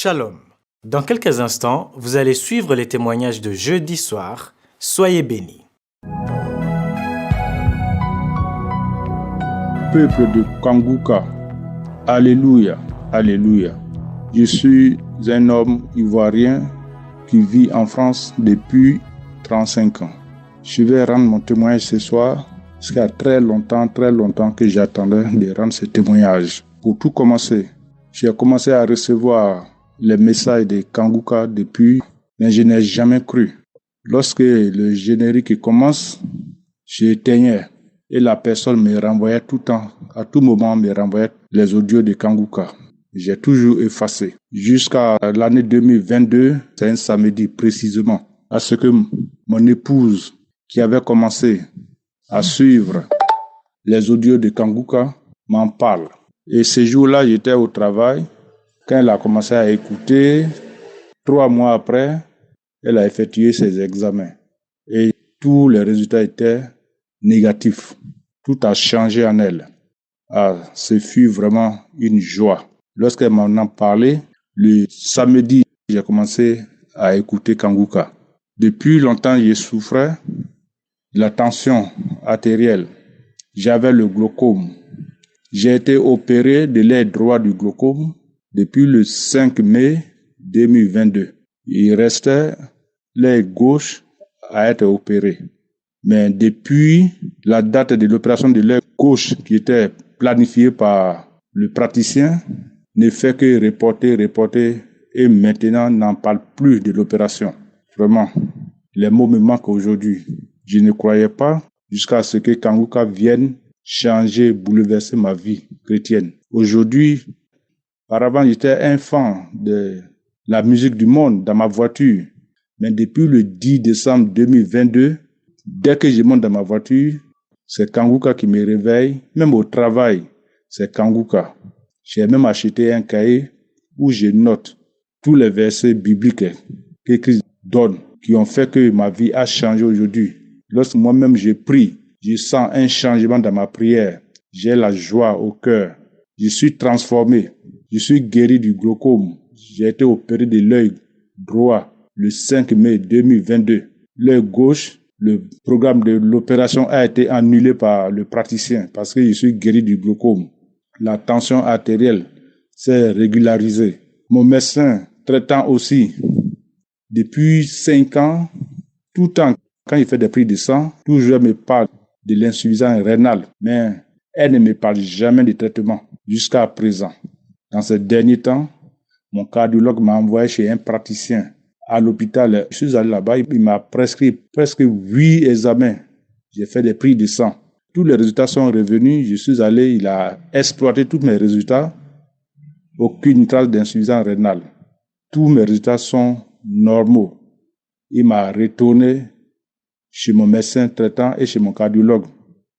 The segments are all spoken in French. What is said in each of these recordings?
Shalom. Dans quelques instants, vous allez suivre les témoignages de jeudi soir. Soyez bénis. Peuple de Kanguka, Alléluia, Alléluia. Je suis un homme ivoirien qui vit en France depuis 35 ans. Je vais rendre mon témoignage ce soir parce qu'il y a très longtemps que j'attendais de rendre ce témoignage. Pour tout commencer, j'ai commencé à recevoir les messages de Kanguka depuis, mais je n'ai jamais cru. Lorsque le générique commence, j'éteignais et la personne me renvoyait tout le temps, à tout moment me renvoyait les audios de Kanguka. J'ai toujours effacé. Jusqu'à l'année 2022, c'est un samedi précisément, à ce que mon épouse, qui avait commencé à suivre les audios de Kanguka, m'en parle. Et ce jour-là, j'étais au travail. Quand elle a commencé à écouter, 3 mois après, elle a effectué ses examens. Et tous les résultats étaient négatifs. Tout a changé en elle. Ce fut vraiment une joie. Lorsqu'elle m'en a parlé, le samedi, j'ai commencé à écouter Kanguka. Depuis longtemps, je souffrais de la tension artérielle. J'avais le glaucome. J'ai été opéré de l'œil droit du glaucome depuis le 5 mai 2022. Il restait l'œil gauche à être opéré. Mais depuis la date de l'opération de l'œil gauche qui était planifiée par le praticien, ne fait que reporter et maintenant n'en parle plus de l'opération. Vraiment, les mots me manquent aujourd'hui. Je ne croyais pas jusqu'à ce que Kanguka vienne changer, bouleverser ma vie chrétienne. Aujourd'hui, auparavant, j'étais un fan de la musique du monde dans ma voiture. Mais depuis le 10 décembre 2022, dès que je monte dans ma voiture, c'est Kanguka qui me réveille. Même au travail, c'est Kanguka. J'ai même acheté un cahier où je note tous les versets bibliques que Christ donne, qui ont fait que ma vie a changé aujourd'hui. Lorsque moi-même je prie, je sens un changement dans ma prière. J'ai la joie au cœur. Je suis transformé. Je suis guéri du glaucome. J'ai été opéré de l'œil droit le 5 mai 2022. L'œil gauche, le programme de l'opération a été annulé par le praticien parce que je suis guéri du glaucome. La tension artérielle s'est régularisée. Mon médecin traitant aussi, depuis 5 ans, tout le temps, quand il fait des prises de sang, toujours me parle de l'insuffisance rénale, mais elle ne me parle jamais de traitement jusqu'à présent. Dans ces derniers temps, mon cardiologue m'a envoyé chez un praticien à l'hôpital. Je suis allé là-bas, il m'a prescrit presque 8 examens. J'ai fait des prises de sang. Tous les résultats sont revenus. Je suis allé, il a exploité tous mes résultats. Aucune trace d'insuffisance rénale. Tous mes résultats sont normaux. Il m'a retourné chez mon médecin traitant et chez mon cardiologue,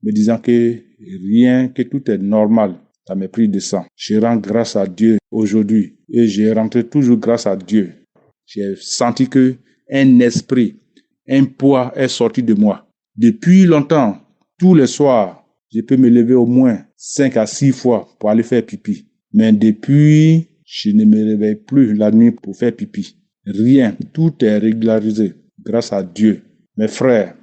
me disant que rien, que tout est normal dans mes prises de sang. Je rends grâce à Dieu aujourd'hui et je rentre toujours grâce à Dieu. J'ai senti que un esprit, un poids est sorti de moi. Depuis longtemps, tous les soirs, je peux me lever au moins 5 à 6 fois pour aller faire pipi. Mais depuis, je ne me réveille plus la nuit pour faire pipi. Rien, tout est régularisé grâce à Dieu. Mes frères,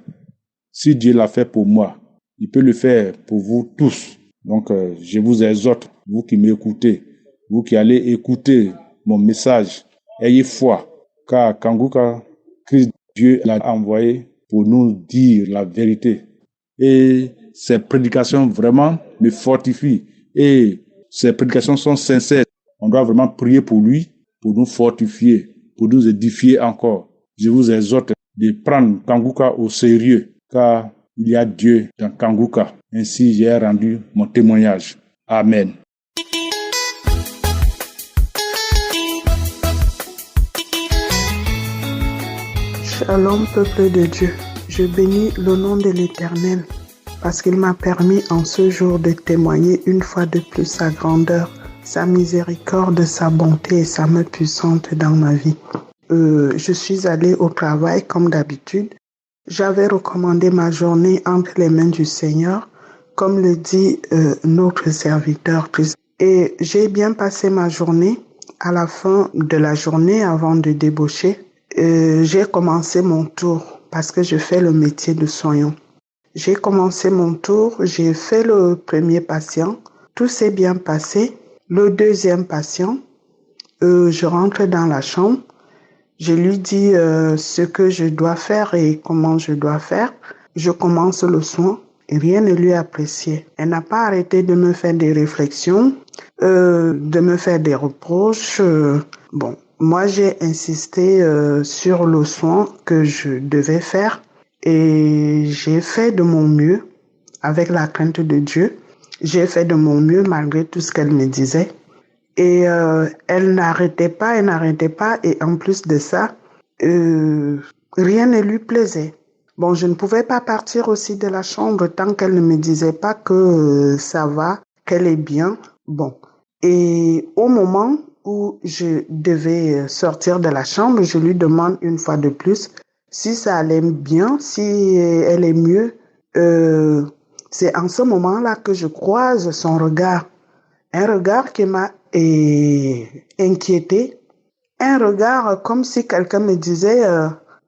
si Dieu l'a fait pour moi, il peut le faire pour vous tous. Donc, je vous exhorte, vous qui m'écoutez, vous qui allez écouter mon message, ayez foi, car Kanguka, Christ, Dieu l'a envoyé pour nous dire la vérité. Et ces prédications vraiment me fortifient. Et ces prédications sont sincères. On doit vraiment prier pour lui, pour nous fortifier, pour nous édifier encore. Je vous exhorte de prendre Kanguka au sérieux, car il y a Dieu dans Kanguka. Ainsi, j'ai rendu mon témoignage. Amen. Shalom, peuple de Dieu. Je bénis le nom de l'Éternel parce qu'il m'a permis en ce jour de témoigner une fois de plus sa grandeur, sa miséricorde, sa bonté et sa main puissante dans ma vie. Je suis allée au travail comme d'habitude. J'avais recommandé ma journée entre les mains du Seigneur, comme le dit notre serviteur Christ. Et j'ai bien passé ma journée À la fin de la journée, avant de débaucher, j'ai commencé mon tour parce que je fais le métier de soignant. J'ai commencé mon tour, j'ai fait le premier patient, tout s'est bien passé. Le deuxième patient, je rentre dans la chambre, je lui dis ce que je dois faire et comment je dois faire. Je commence le soin et rien ne lui a apprécié. Elle n'a pas arrêté de me faire des réflexions, de me faire des reproches. Bon, moi j'ai insisté sur le soin que je devais faire et j'ai fait de mon mieux avec la crainte de Dieu. J'ai fait de mon mieux malgré tout ce qu'elle me disait. Et elle n'arrêtait pas et en plus de ça, rien ne lui plaisait. Bon, je ne pouvais pas partir aussi de la chambre tant qu'elle ne me disait pas que ça va, qu'elle est bien. Bon, et au moment où je devais sortir de la chambre, je lui demande une fois de plus si ça allait bien, si elle est mieux. C'est en ce moment-là que je croise son regard. Un regard qui m'a inquiété. Un regard comme si quelqu'un me disait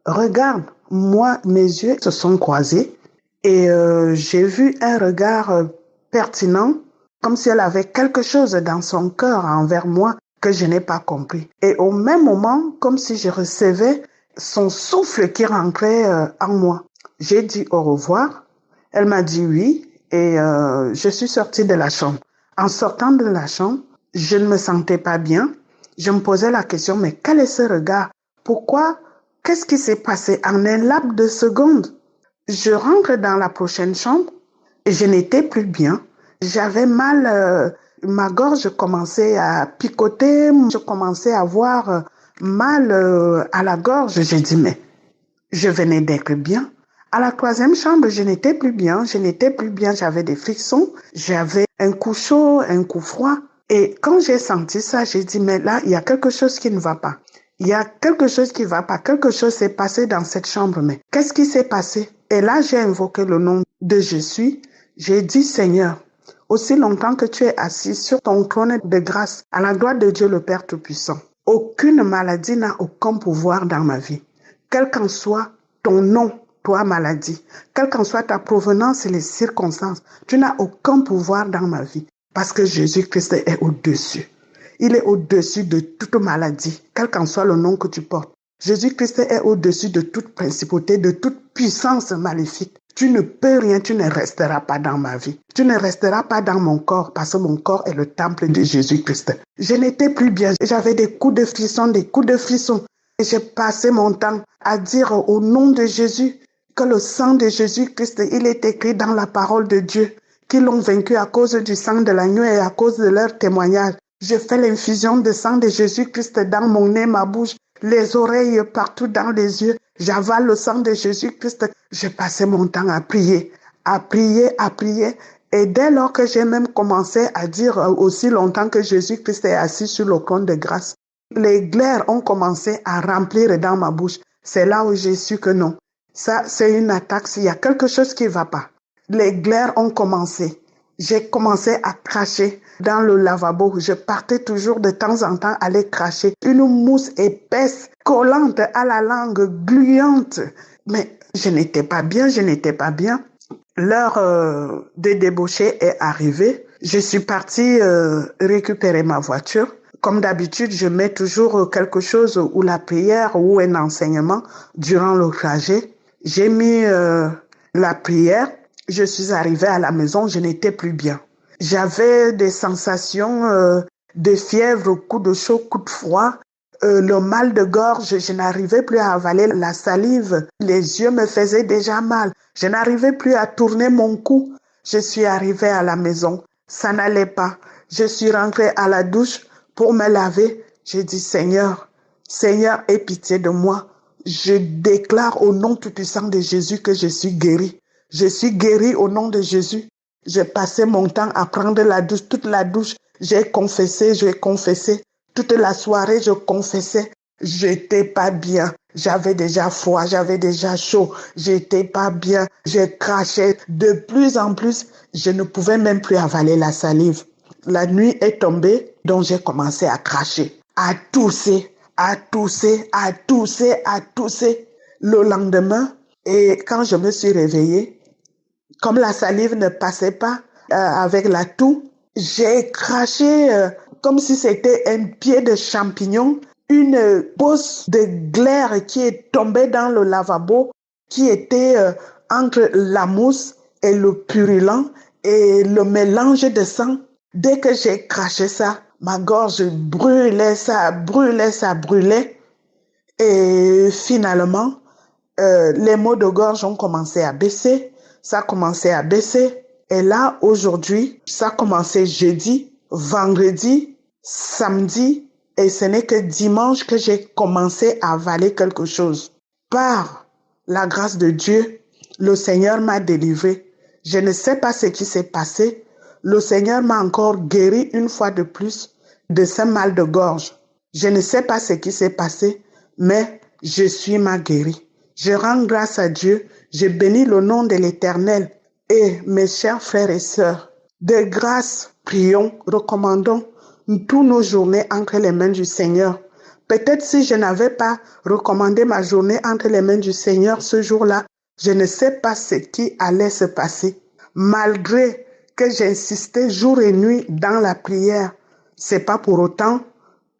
regarde, moi, mes yeux se sont croisés et j'ai vu un regard pertinent, comme si elle avait quelque chose dans son cœur envers moi que je n'ai pas compris. Et au même moment, comme si je recevais son souffle qui rentrait en moi. J'ai dit au revoir. Elle m'a dit oui et je suis sortie de la chambre. En sortant de la chambre, je ne me sentais pas bien. Je me posais la question, mais quel est ce regard? Pourquoi? Qu'est-ce qui s'est passé en un laps de secondes? Je rentre dans la prochaine chambre et je n'étais plus bien. J'avais mal, ma gorge commençait à picoter, je commençais à avoir mal à la gorge. J'ai dit, mais je venais d'être bien. À la troisième chambre, je n'étais plus bien, j'avais des frissons, j'avais un coup chaud, un coup froid. Et quand j'ai senti ça, j'ai dit, mais là, il y a quelque chose qui ne va pas. Il y a quelque chose qui ne va pas, quelque chose s'est passé dans cette chambre, mais qu'est-ce qui s'est passé? Et là, j'ai invoqué le nom de Jésus. J'ai dit, Seigneur, aussi longtemps que tu es assis sur ton trône de grâce, à la droite de Dieu le Père Tout-Puissant, aucune maladie n'a aucun pouvoir dans ma vie. Quel qu'en soit ton nom, toi maladie, quelle qu'en soit ta provenance et les circonstances, tu n'as aucun pouvoir dans ma vie parce que Jésus-Christ est au-dessus. Il est au-dessus de toute maladie, quel qu'en soit le nom que tu portes. Jésus-Christ est au-dessus de toute principauté, de toute puissance maléfique. Tu ne peux rien, tu ne resteras pas dans ma vie. Tu ne resteras pas dans mon corps parce que mon corps est le temple de Jésus-Christ. Je n'étais plus bien, j'avais des coups de frisson. Et j'ai passé mon temps à dire au nom de Jésus que le sang de Jésus-Christ, il est écrit dans la parole de Dieu, qu'ils l'ont vaincu à cause du sang de l'agneau et à cause de leur témoignage. Je fais l'infusion de sang de Jésus-Christ dans mon nez, ma bouche, les oreilles, partout dans les yeux. J'avale le sang de Jésus-Christ. J'ai passé mon temps à prier. Et dès lors que j'ai même commencé à dire aussi longtemps que Jésus-Christ est assis sur le trône de grâce, les glaires ont commencé à remplir dans ma bouche. C'est là où j'ai su que non. Ça, c'est une attaque. Il y a quelque chose qui ne va pas. Les glaires ont commencé. J'ai commencé à cracher dans le lavabo. Je partais toujours de temps en temps aller cracher. Une mousse épaisse, collante à la langue, gluante. Mais je n'étais pas bien. L'heure de débaucher est arrivée. Je suis partie récupérer ma voiture. Comme d'habitude, je mets toujours quelque chose ou la prière ou un enseignement durant le trajet. J'ai mis la prière. Je suis arrivée à la maison, je n'étais plus bien. J'avais des sensations de fièvre, coup de chaud, coup de froid, le mal de gorge. Je n'arrivais plus à avaler la salive. Les yeux me faisaient déjà mal. Je n'arrivais plus à tourner mon cou. Je suis arrivée à la maison. Ça n'allait pas. Je suis rentrée à la douche pour me laver. J'ai dit, Seigneur, aie pitié de moi. Je déclare au nom tout-puissant de Jésus que je suis guérie. Je suis guérie au nom de Jésus. J'ai passé mon temps à prendre la douche. Toute la douche, j'ai confessé. Toute la soirée, je confessais. J'étais pas bien. J'avais déjà froid, j'avais déjà chaud. J'étais pas bien. J'ai craché. De plus en plus, je ne pouvais même plus avaler la salive. La nuit est tombée, donc j'ai commencé à cracher. à tousser, à tousser, à tousser, à tousser. Le lendemain, et quand je me suis réveillée, comme la salive ne passait pas avec la toux, j'ai craché comme si c'était un pied de champignon, une bosse de glaire qui est tombée dans le lavabo, qui était entre la mousse et le purulent et le mélange de sang. Dès que j'ai craché ça, ma gorge brûlait, ça brûlait, ça brûlait. Et finalement, les maux de gorge ont commencé à baisser. Ça a commencé à baisser. Et là, aujourd'hui, ça a commencé jeudi, vendredi, samedi. Et ce n'est que dimanche que j'ai commencé à avaler quelque chose. Par la grâce de Dieu, le Seigneur m'a délivré. Je ne sais pas ce qui s'est passé. Le Seigneur m'a encore guéri une fois de plus de ce mal de gorge. Je ne sais pas ce qui s'est passé, mais je suis ma guérie. Je rends grâce à Dieu. Je bénis le nom de l'Éternel. Et mes chers frères et sœurs, de grâce, prions, recommandons tous nos journées entre les mains du Seigneur. Peut-être si je n'avais pas recommandé ma journée entre les mains du Seigneur ce jour-là, je ne sais pas ce qui allait se passer. Malgré que j'insistais jour et nuit dans la prière, c'est pas pour autant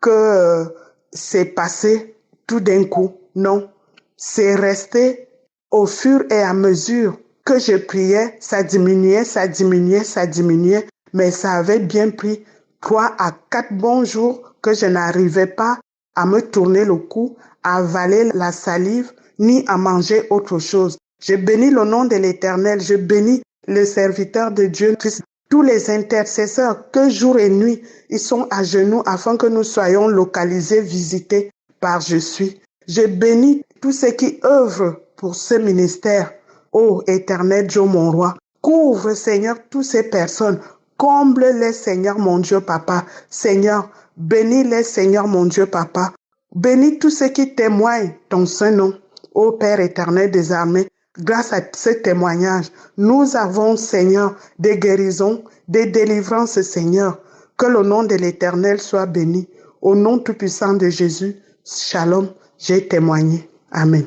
que c'est passé tout d'un coup. Non, c'est resté au fur et à mesure que je priais, ça diminuait, ça diminuait, ça diminuait, mais ça avait bien pris 3 à 4 bons jours que je n'arrivais pas à me tourner le cou, à avaler la salive, ni à manger autre chose. Je bénis le nom de l'Éternel, je bénis le serviteur de Dieu Christ, tous les intercesseurs que jour et nuit, ils sont à genoux afin que nous soyons localisés, visités par je suis. Je bénis tous ceux qui œuvrent pour ce ministère. Ô Éternel Dieu mon roi, couvre Seigneur toutes ces personnes, comble-les Seigneur mon Dieu Papa. Seigneur, bénis-les Seigneur mon Dieu Papa. Bénis tous ceux qui témoignent ton saint nom. Ô Père éternel des armées, grâce à ce témoignage, nous avons Seigneur des guérisons, des délivrances Seigneur. Que le nom de l'Éternel soit béni. Au nom tout-puissant de Jésus, Shalom, j'ai témoigné. Amen.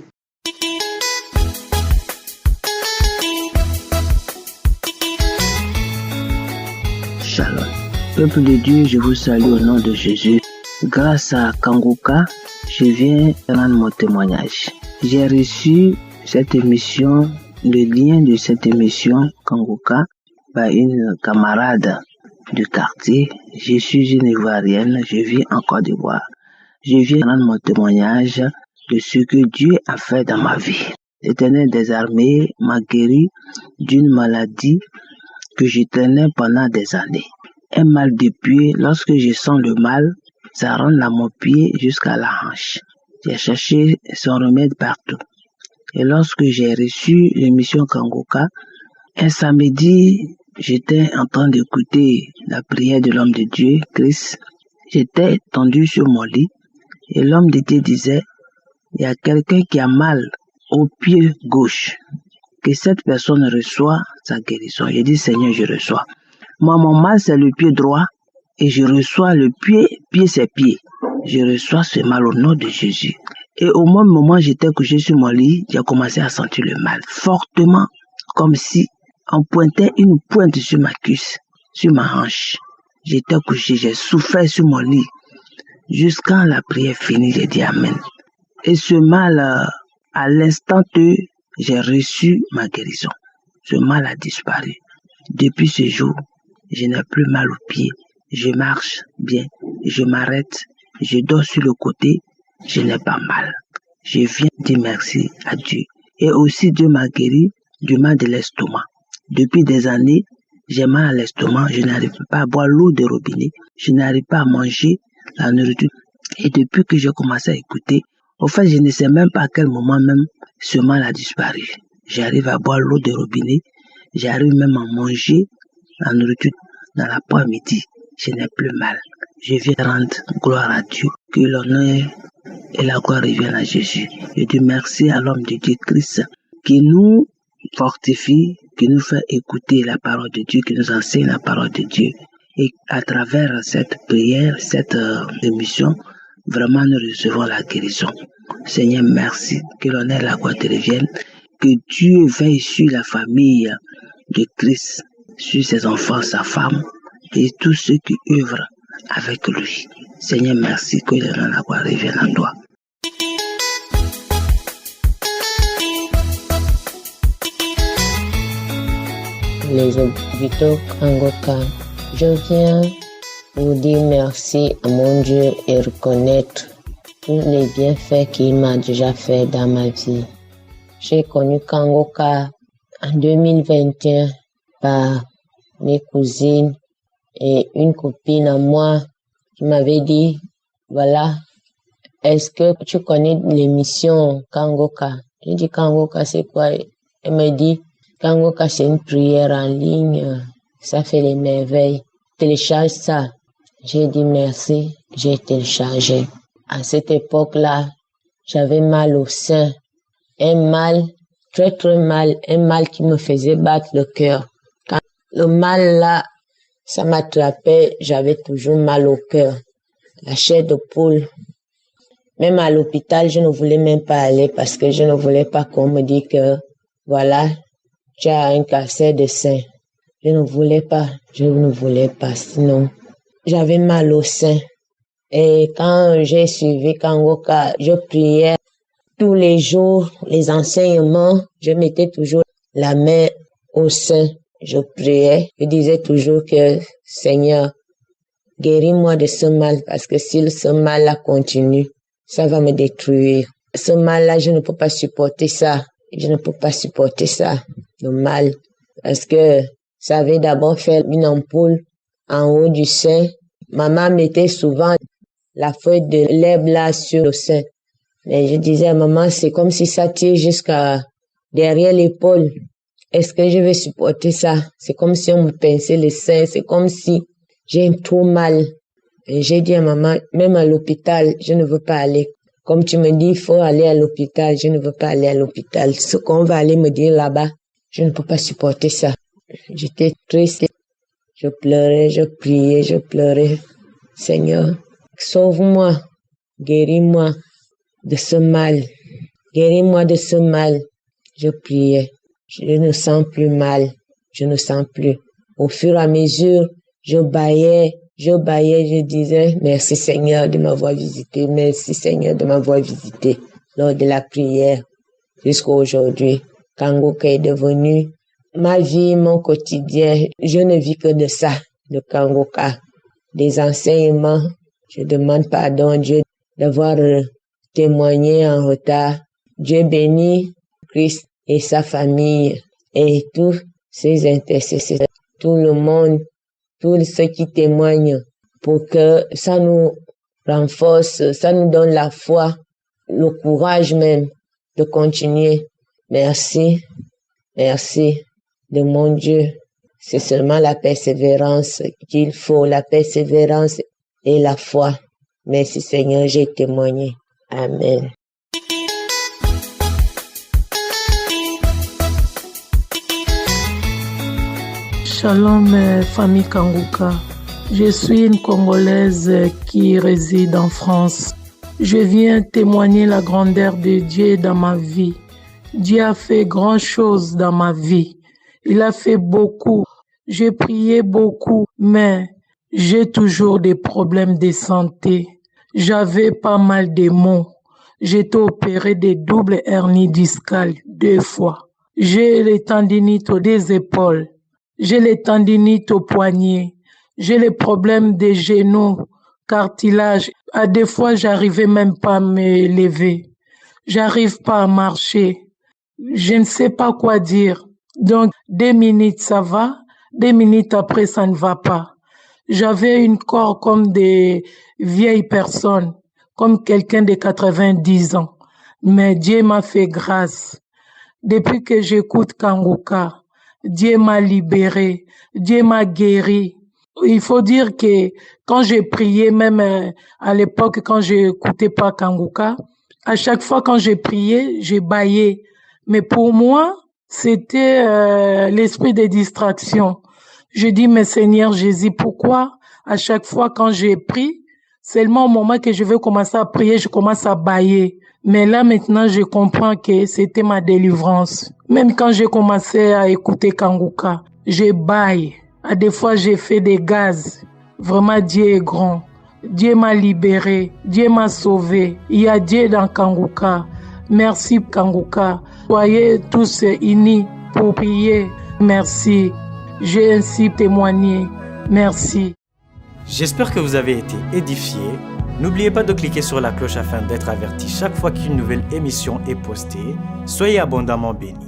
Shalom. Peuple de Dieu, je vous salue au nom de Jésus. Grâce à Kanguka, je viens rendre mon témoignage. J'ai reçu cette émission, le lien de cette émission Kanguka, par une camarade du quartier. Je suis une Ivoirienne, je vis en Côte d'Ivoire. Je viens rendre mon témoignage de ce que Dieu a fait dans ma vie. L'Éternel des armées m'a guéri d'une maladie que je traînais pendant des années. Un mal de pied, lorsque je sens le mal, ça rentre dans mon pied jusqu'à la hanche. J'ai cherché son remède partout. Et lorsque j'ai reçu l'émission Kanguka, un samedi, j'étais en train d'écouter la prière de l'homme de Dieu, Christ. J'étais tendu sur mon lit et l'homme de Dieu disait, il y a quelqu'un qui a mal au pied gauche. Que cette personne reçoit sa guérison. J'ai dit, Seigneur, je reçois. Moi, mon mal, c'est le pied droit et je reçois le pied c'est pied. Je reçois ce mal au nom de Jésus. Et au même moment, j'étais couché sur mon lit, j'ai commencé à sentir le mal fortement, comme si on pointait une pointe sur ma cuisse, sur ma hanche. J'étais couché, j'ai souffert sur mon lit. Jusqu'à la prière finie, j'ai dit Amen. Et ce mal, à l'instant que j'ai reçu ma guérison, ce mal a disparu. Depuis ce jour, je n'ai plus mal aux pieds. Je marche bien, je m'arrête, je dors sur le côté, je n'ai pas mal. Je viens dire merci à Dieu. Et aussi Dieu m'a guéri du mal de l'estomac. Depuis des années, j'ai mal à l'estomac, je n'arrive pas à boire l'eau de robinet, je n'arrive pas à manger la nourriture. Et depuis que j'ai commencé à écouter, au fait, je ne sais même pas à quel moment même ce mal a disparu. J'arrive à boire l'eau de robinet, j'arrive même à manger la nourriture dans l'après-midi. Je n'ai plus mal. Je viens rendre gloire à Dieu, que l'honneur et la gloire reviennent à Jésus. Je dis merci à l'homme de Dieu Christ qui nous fortifie, qui nous fait écouter la parole de Dieu, qui nous enseigne la parole de Dieu. Et à travers cette prière, cette émission, vraiment nous recevons la guérison. Seigneur, merci, que l'honneur et la gloire te reviennent, que Dieu veille sur la famille de Christ, sur ses enfants, sa femme et tous ceux qui œuvrent avec lui. Seigneur, merci, que l'honneur et la gloire reviennent à toi. Les hôpitaux Kangoka, je viens vous dire merci à mon Dieu et reconnaître tous les bienfaits qu'il m'a déjà fait dans ma vie. J'ai connu Kangoka en 2021 par mes cousines et une copine à moi qui m'avait dit, voilà, est-ce que tu connais l'émission Kangoka? J'ai dit, Kangoka, c'est quoi? Elle m'a dit, Kangoka, c'est une prière en ligne, ça fait les merveilles. Télécharge ça. J'ai dit merci, j'ai téléchargé. À cette époque-là, j'avais mal au sein. Un mal, très très mal, un mal qui me faisait battre le cœur. Quand le mal là, ça m'attrapait, j'avais toujours mal au cœur. La chair de poule. Même à l'hôpital, je ne voulais même pas aller parce que je ne voulais pas qu'on me dise que, voilà, tu as un cancer de sein. Je ne voulais pas, sinon j'avais mal au sein. Et quand j'ai suivi Kangoka, je priais tous les jours, les enseignements, je mettais toujours la main au sein. Je priais, je disais toujours que Seigneur, guéris-moi de ce mal, parce que si ce mal-là continue, ça va me détruire. Ce mal-là, je ne peux pas supporter ça. Je ne peux pas supporter ça, le mal, parce que ça avait d'abord fait une ampoule en haut du sein. Maman mettait souvent la feuille de l'herbe là sur le sein. Mais je disais à maman, c'est comme si ça tire jusqu'à derrière l'épaule. Est-ce que je vais supporter ça? C'est comme si on me pinçait le sein, c'est comme si j'ai trop mal. Et j'ai dit à maman, même à l'hôpital, je ne veux pas aller. Comme tu me dis, il faut aller à l'hôpital, je ne veux pas aller à l'hôpital. Ce qu'on va aller me dire là-bas, je ne peux pas supporter ça. J'étais triste, je pleurais, je priais, je pleurais. Seigneur, sauve-moi, guéris-moi de ce mal. Guéris-moi de ce mal. Je priais. Je ne sens plus mal. Je ne sens plus. Au fur et à mesure, je baillais, je disais, merci Seigneur de m'avoir visité, merci Seigneur de m'avoir visité lors de la prière jusqu'à aujourd'hui. Kangoka est devenu ma vie, mon quotidien. Je ne vis que de ça, de Kangoka. Des enseignements. Je demande pardon à Dieu d'avoir témoigné en retard. Dieu bénit Christ et sa famille et tous ses intercesseurs, tout le monde, tous ceux qui témoignent pour que ça nous renforce, ça nous donne la foi, le courage même de continuer. Merci, merci de mon Dieu. C'est seulement la persévérance qu'il faut, la persévérance et la foi. Merci Seigneur, j'ai témoigné. Amen. Shalom, famille Kangoka. Je suis une Congolaise qui réside en France. Je viens témoigner la grandeur de Dieu dans ma vie. Dieu a fait grand chose dans ma vie. Il a fait beaucoup. J'ai prié beaucoup, mais j'ai toujours des problèmes de santé. J'avais pas mal de maux. J'étais opéré de double hernie discale 2 fois. J'ai les tendinites des épaules. J'ai les tendinites au poignet. J'ai les problèmes des genoux, cartilage. À des fois, j'arrivais même pas à me lever. J'arrive pas à marcher. Je ne sais pas quoi dire. Donc, 2 minutes, ça va. 2 minutes après, ça ne va pas. J'avais une corps comme des vieilles personnes, comme quelqu'un de 90 ans. Mais Dieu m'a fait grâce. Depuis que j'écoute Kangoka, Dieu m'a libéré, Dieu m'a guéri. Il faut dire que quand j'ai prié, même à l'époque quand j'écoutais pas Kangoka, à chaque fois quand j'ai prié, j'ai bâillé. Mais pour moi, c'était l'esprit de distraction. Je dis, mais Seigneur Jésus, pourquoi à chaque fois quand j'ai prié, Seulement au moment que je vais commencer à prier, je commence à bâiller. Mais là, maintenant, je comprends que c'était ma délivrance. Même quand j'ai commencé à écouter Kanguka, je bâille. À des fois, j'ai fait des gaz. Vraiment, Dieu est grand. Dieu m'a libéré. Dieu m'a sauvé. Il y a Dieu dans Kanguka. Merci, Kanguka. Soyez tous unis pour prier. Merci. J'ai ainsi témoigné. Merci. J'espère que vous avez été édifiés. N'oubliez pas de cliquer sur la cloche afin d'être averti chaque fois qu'une nouvelle émission est postée. Soyez abondamment bénis.